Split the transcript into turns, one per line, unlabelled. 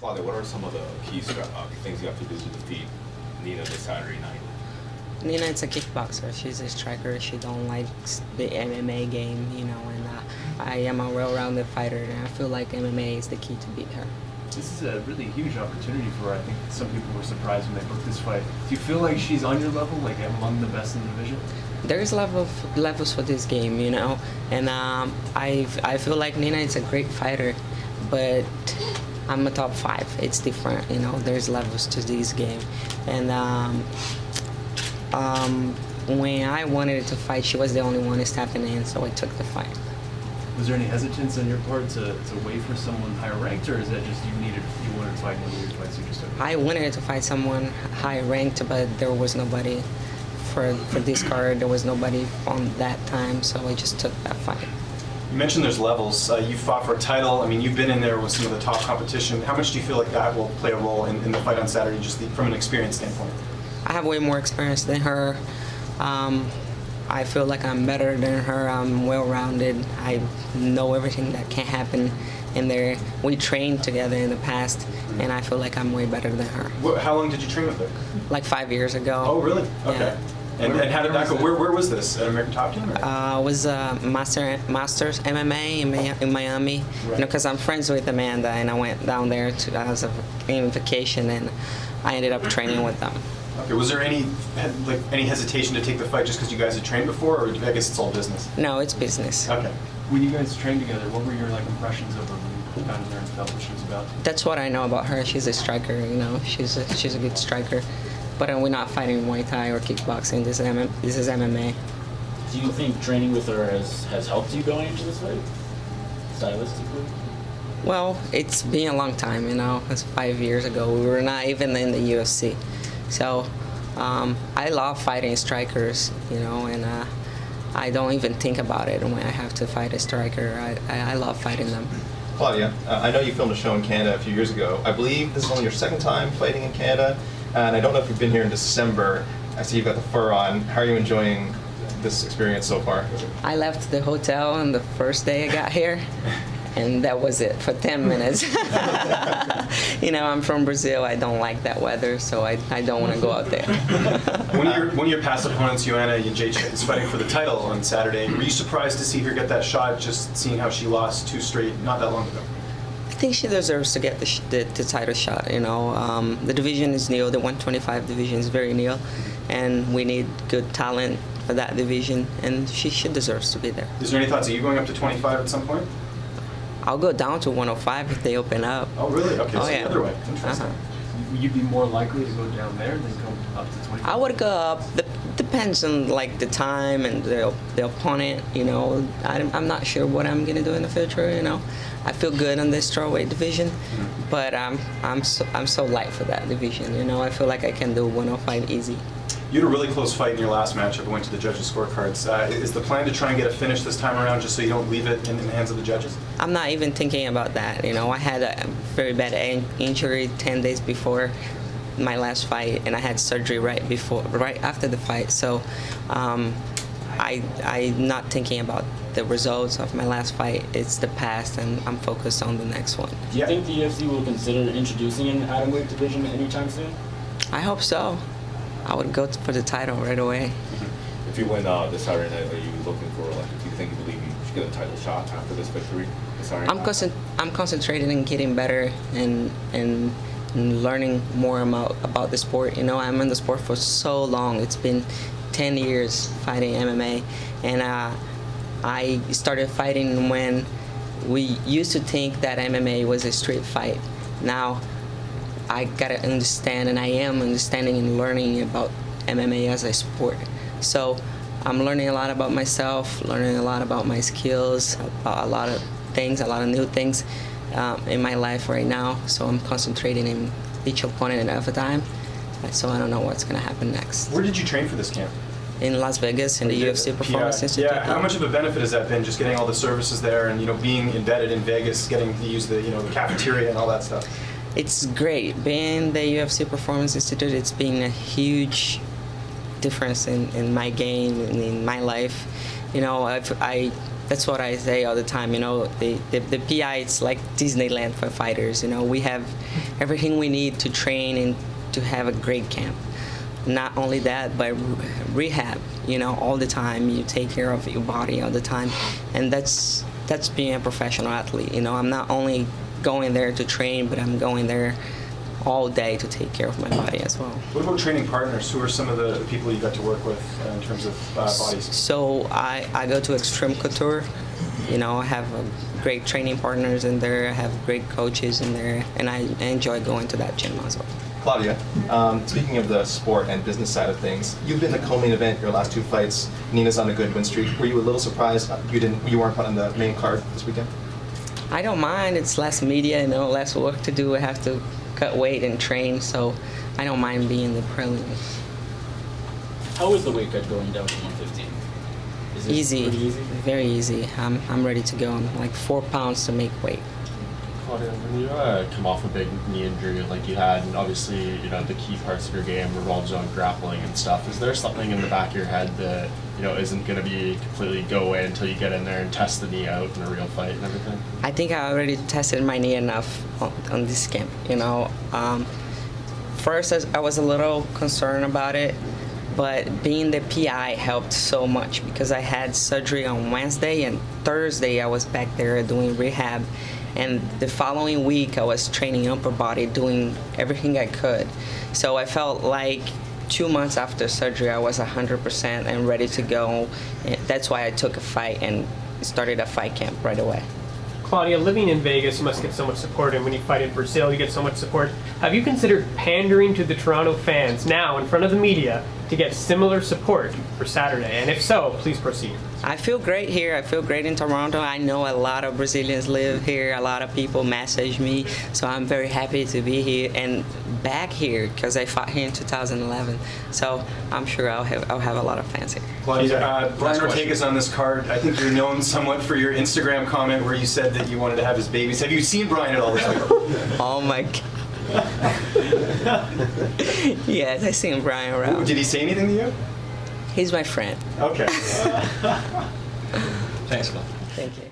Claudia, what are some of the key things you have to do to defeat Nina this Saturday night?
Nina is a kickboxer. She's a striker. She don't like the MMA game, you know, and I am a well-rounded fighter, and I feel like MMA is the key to beat her.
This is a really huge opportunity for her. I think some people were surprised when they booked this fight. Do you feel like she's on your level, like among the best in the division?
There's levels for this game, you know, and I feel like Nina is a great fighter, but I'm a top 5. It's different, you know. There's levels to this game, and when I wanted to fight, she was the only one stepping in, so I took the fight.
Was there any hesitance on your part to wait for someone higher ranked, or is that just you wanted to fight one of your fights, so you just took it?
I wanted to fight someone high ranked, but there was nobody for this card. There was nobody on that time, so I just took that fight.
You mentioned there's levels. You fought for a title. I mean, you've been in there with some of the top competition. How much do you feel like that will play a role in the fight on Saturday, just from an experience standpoint?
I have way more experience than her. I feel like I'm better than her. I'm well-rounded. I know everything that can happen in there. We trained together in the past, and I feel like I'm way better than her.
How long did you train with her?
Like 5 years ago.
Oh, really? Okay.
Yeah.
And how did that go? Where was this? At American Top Team?
It was Masters MMA in Miami.
Right.
You know, because I'm friends with Amanda, and I went down there as a vacation, and I ended up training with them.
Okay. Was there any hesitation to take the fight just because you guys had trained before, or I guess it's all business?
No, it's business.
Okay.
When you guys trained together, what were your impressions of her when you got in there and felt what she was about?
That's what I know about her. She's a striker, you know. She's a good striker. But we're not fighting Muay Thai or kickboxing. This is MMA.
Do you think training with her has helped you going into this fight, stylistically?
Well, it's been a long time, you know. It's 5 years ago. We were not even in the UFC. So I love fighting strikers, you know, and I don't even think about it when I have to fight a striker. I love fighting them.
Claudia, I know you filmed a show in Canada a few years ago. I believe this is only your second time fighting in Canada, and I don't know if you've been here in December. I see you've got the fur on. How are you enjoying this experience so far?
I left the hotel on the first day I got here, and that was it for 10 minutes. You know, I'm from Brazil. I don't like that weather, so I don't want to go out there.
One of your past opponents, Joanna Jędrzejczyk, is fighting for the title on Saturday. Were you surprised to see her get that shot, just seeing how she lost 2 straight not that long ago?
I think she deserves to get the title shot, you know. The division is new. The 125 division is very new, and we need good talent for that division, and she deserves to be there.
Is there any thoughts of you going up to 25 at some point?
I'll go down to 105 if they open up.
Oh, really? Okay, so
yeah.
the other way. Interesting.
Would you be more likely to go down there than go up to 25?
I would go up. Depends on the time and the opponent. You know, I'm not sure what I'm gonna do in the future. You know, I feel good in this strawweight division, but I'm so light for that division. You know, I feel like I can do 105 easy.
You had a really close fight in your last matchup. It went to the judges' scorecards. Is the plan to try and get a finish this time around, just so you don't leave it in the hands of the judges?
I'm not even thinking about that. You know, I had a very bad injury 10 days before my last fight, and I had surgery right after the fight. So I'm not thinking about the results of my last fight. It's the past, and I'm focused on the next one.
Do you think the UFC will consider introducing an atomweight division anytime soon?
I hope so. I would go for the title right away.
If you win this Saturday night, are you looking for, do you believe you should get a title shot after this victory this Saturday night?
I'm concentrated in getting better and learning more about the sport. You know, I'm in the sport for so long. It's been 10 years fighting MMA, and I started fighting when we used to think that MMA was a street fight. Now I gotta understand, and I am understanding and learning about MMA as a sport. So I'm learning a lot about myself, learning a lot about my skills, about a lot of things, a lot of new things in my life right now. So I'm concentrating in each opponent at a time. So I don't know what's gonna happen next.
Where did you train for this camp?
In Las Vegas, in the UFC Performance Institute.
Yeah. How much of a benefit has that been, just getting all the services there and being embedded in Vegas, getting to use the the cafeteria and all that stuff?
It's great. Being in the UFC Performance Institute, it's been a huge difference in my game and in my life. You know, I that's what I say all the time. You know, the PI, it's like Disneyland for fighters. You know, we have everything we need to train and to have a great camp. Not only that, but rehab. You know, all the time you take care of your body all the time, and that's being a professional athlete. You know, I'm not only going there to train, but I'm going there all day to take care of my body as well.
What about training partners? Who are some of the people you got to work with in terms of bodies?
So I go to Extreme Couture. You know, I have great training partners in there. I have great coaches in there, and I enjoy going to that gym as well.
Claudia, speaking of the sport and business side of things, you've been the co-main event your last 2 fights. Nina's on a good win streak. Were you a little surprised you weren't put on the main card this weekend?
I don't mind. It's less media, you know, less work to do. I have to cut weight and train, so I don't mind being the prelims.
How is the weight cut going down to 115? Is it
Easy,
pretty easy?
very easy. I'm ready to go. I'm like 4 pounds to make weight.
Claudia, when you come off a big knee injury like you had, and obviously, you know, the key parts of your game revolves on grappling and stuff, is there something in the back of your head that, you know, isn't going to be completely go away until you get in there and test the knee out in a real fight and everything?
I think I already tested my knee enough on this camp, you know. First, I was a little concerned about it, but being the PI helped so much because I had surgery on Wednesday, and Thursday I was back there doing rehab. And the following week, I was training upper body, doing everything I could. So I felt like 2 months after surgery, I was 100% and ready to go. And that's why I took a fight and started a fight camp right away.
Claudia, living in Vegas, you must get so much support, and when you fight in Brazil, you get so much support. Have you considered pandering to the Toronto fans now in front of the media to get similar support for Saturday? And if so, please proceed.
I feel great here. I feel great in Toronto. I know a lot of Brazilians live here. A lot of people message me, so I'm very happy to be here and back here because I fought here in 2011. So I'm sure I'll have a lot of fans here.
Claudia, Brian Ortega's on this card. I think you're known somewhat for your Instagram comment where you said that you wanted to have his babies. Have you seen Brian at all this week?
Oh my God. Yes, I seen Brian around.
Did he say anything to you?
He's my friend.
Okay.
Thanks, Claudia.
Thank you.